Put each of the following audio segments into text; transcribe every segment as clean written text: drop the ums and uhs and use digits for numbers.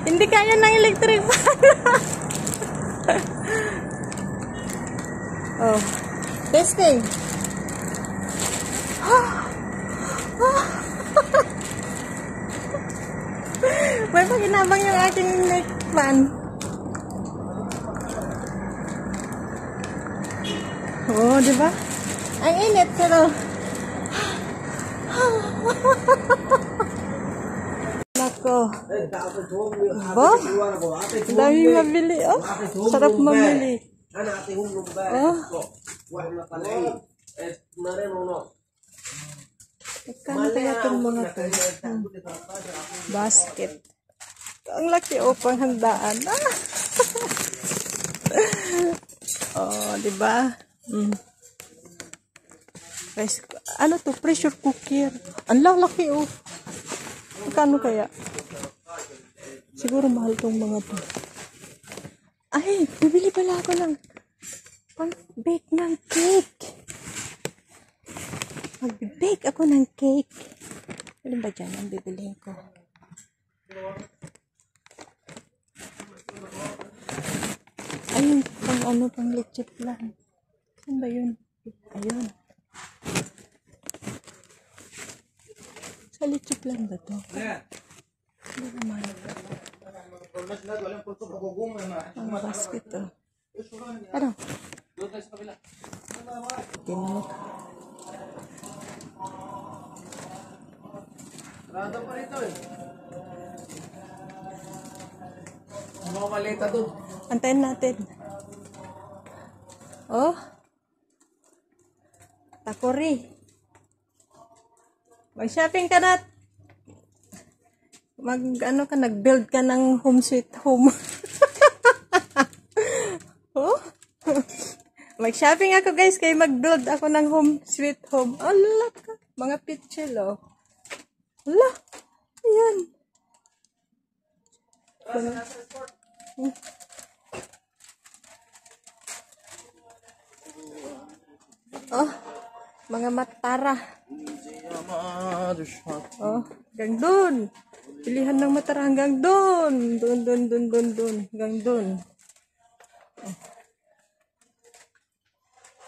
Hindi kaya ng electric fan. Oh. Testing. May pakinabang yung aking electric fan. Oh, di ba? Ang init pero nako. Ba? Ang dami mabili, oh. Sarap mamili. Oh. Magkano kaya itong mga to? Basket. Ang laki, oh, panghandaan. Ah. Oh, di ba? Guys, ano to? Pressure cooker. Ang laki, oh. Magkano kaya? Siguro mahal tong mga to. Ay, bibili pala ako ng pang-bake ng cake. Mag-bake ako ng cake. Ano ba dyan ang bibilihin ko? Ayun, pang ano, pang leche plan. Saan ba yun? Ayun. Sa leche plan ba to? Ano naman? Ang basket to. Ano? Tinok. Rado pa rito eh. Mga malita doon. Antayin natin. Oh. Takori. Mag-shopping ka na. Ano ka, nag-build ka ng home sweet home. Oh. Mag-shopping ako guys, kaya mag-build ako ng home sweet home. Allah ka. Mga pitchel, oh. Allah. Ayan. Oh, mga matara. Oh, hanggang dun. Pilihan ng matara hanggang dun. Dun. Hanggang dun.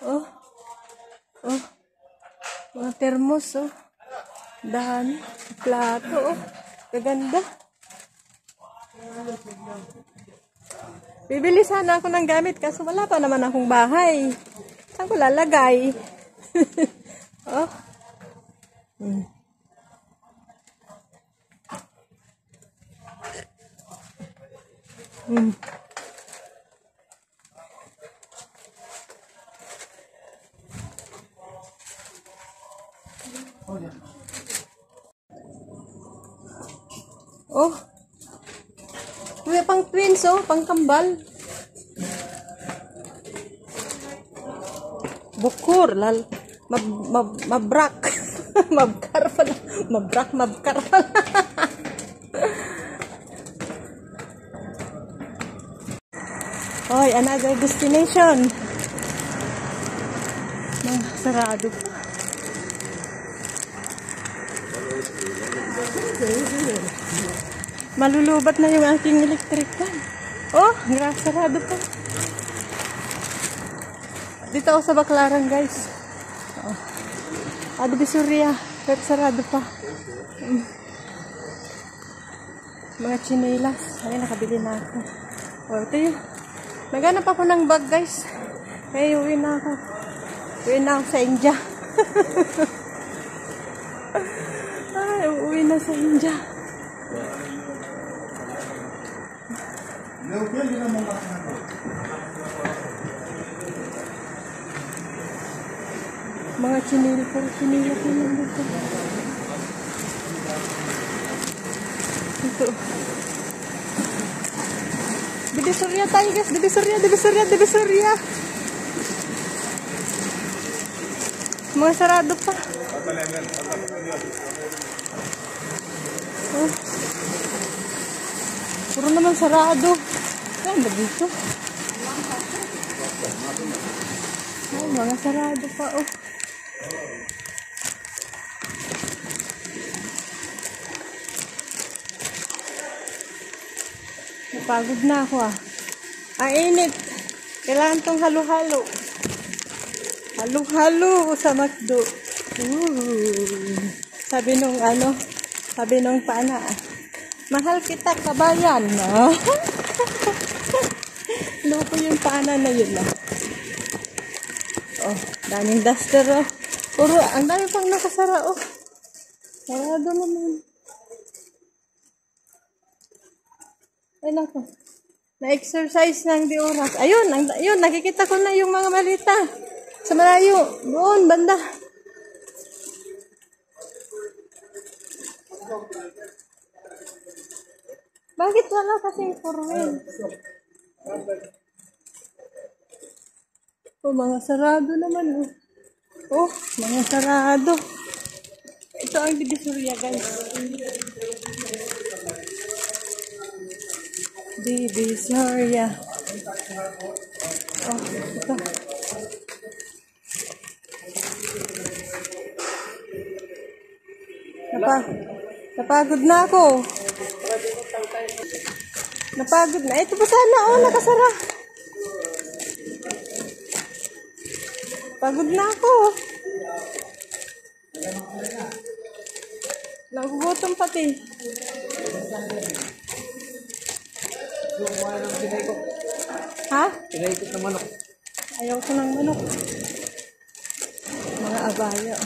Oh. Oh. Mga termos, oh. Dami. Plato, oh. Kaganda. Bibili sana ako ng gamit kaso wala pa naman akong bahay. Saan ko lalagay? Oh. Oh. May pang twins, oh, pang kambal. Bukur, lal. Mabrak. Mabkar pala. Mabkar pala. Hoy, another destination. Sarado pa. Malulubat na yung aking electric fan. Oh, sarado pa. Dito ako sa Baclaran, guys. Oh. Divisoria. Pero sarado pa. Mga chinelas. Ay, nakabili na ako. Oh, ito yun. Naghanap ako ng bag, guys. Kaya uwi na ako. Uwi na ako sa India. Ay, uwi na sa India. Mga chinil po. Chinil ko lang dito. Ito. Divisoria tayo guys. Divisoria. Mga sarado pa. Oh. Puro naman sarado. Ano ba dito? Ay, mga sarado pa, oh. Pagod na ako ah. Ang init. Kailangan tong halo-halo. Halo-halo sa McDo. Sabi nung pana, mahal kita kabayan. Loko yung pana na yun ah. Oh, daming duster oh. Puro, ang dami pang nakasara oh. Sarado naman. Ay nako. Na-exercise ng di oras. Ayun, nakikita ko na yung mga malita. Sa malayo, doon, banda. Bakit wala kasing four-wheel? Oh, mga sarado naman oh. Oh, mga sarado. Ito ang Divisoria guys. Divisoria. Oh, ito. Napagod na ako. Napagod na. Ito pa sana, oh, nakasara. Pagod na ako. Nagugutom pati. Ha? Pinaikot ng manok. Ayaw ko ng manok. Mga abaya.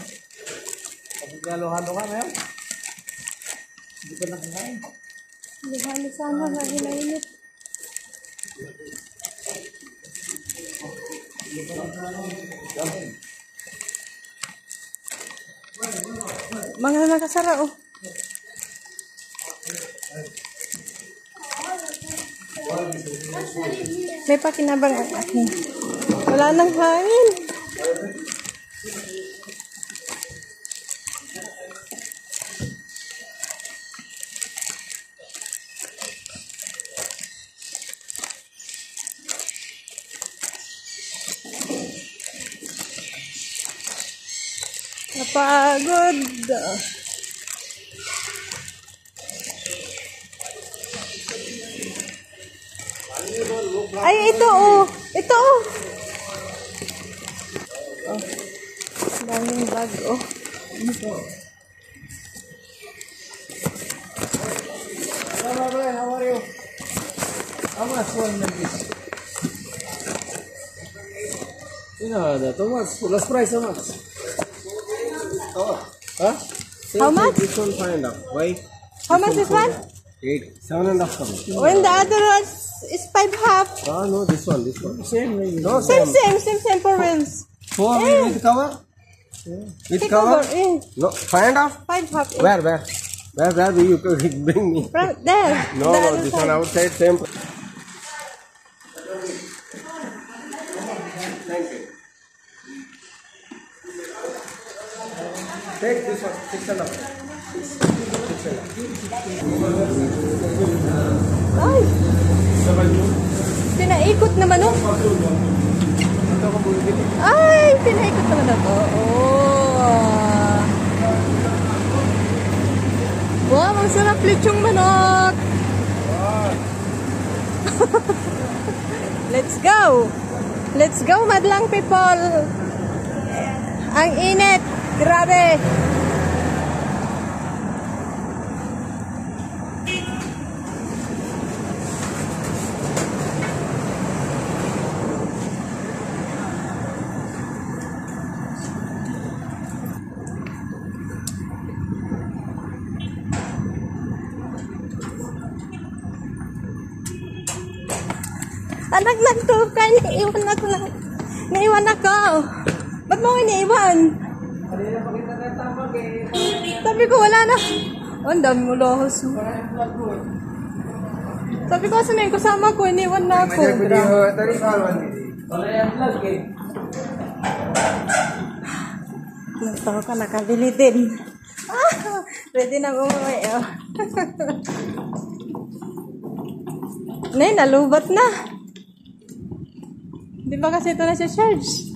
Pag-halo-halo ka ngayon? Hindi pa nakakain. Halo sana na inainit. Mga nakasara oh. May pakinabang ang akin. Wala nang hangin. Napagod. Ay, ito oh. Ito oh. Oh. Daming bag oh. Hello, brother. How are you? How much one like this? You know, the tomatoes, last price how much? Oh, huh? How much? This one 5.5. Why? How much is one? 8. 7.5 come. When the other one is 5.5. Ah, no, this one. Same. No, Same for wheels. 4 with cover? With Take cover? over. Eh, No, 5.5? 5.5. Where do you bring me? From there. No, the no, other this side. one outside, same. Thank you. Take this one, 6.5. Ay! Pinaikot naman oh. Ay! Pinaikot naman ako. Oh. Wow, ang sarap lechong manok. Let's go. Let's go, madlang people. Ang init. Grabe. Anak nagtukay, naiwan ako. Ba't mo iniiwan? Sabi ko wala na. Oh, ang dami mo lohos. Sabi ko sa may kasama ko, iniwan na ako. Nagtawa ka, nakabili din. Ah, ready na umuwi. Oh. Nay, nalubat na. Di ba kasi ito na siya charge?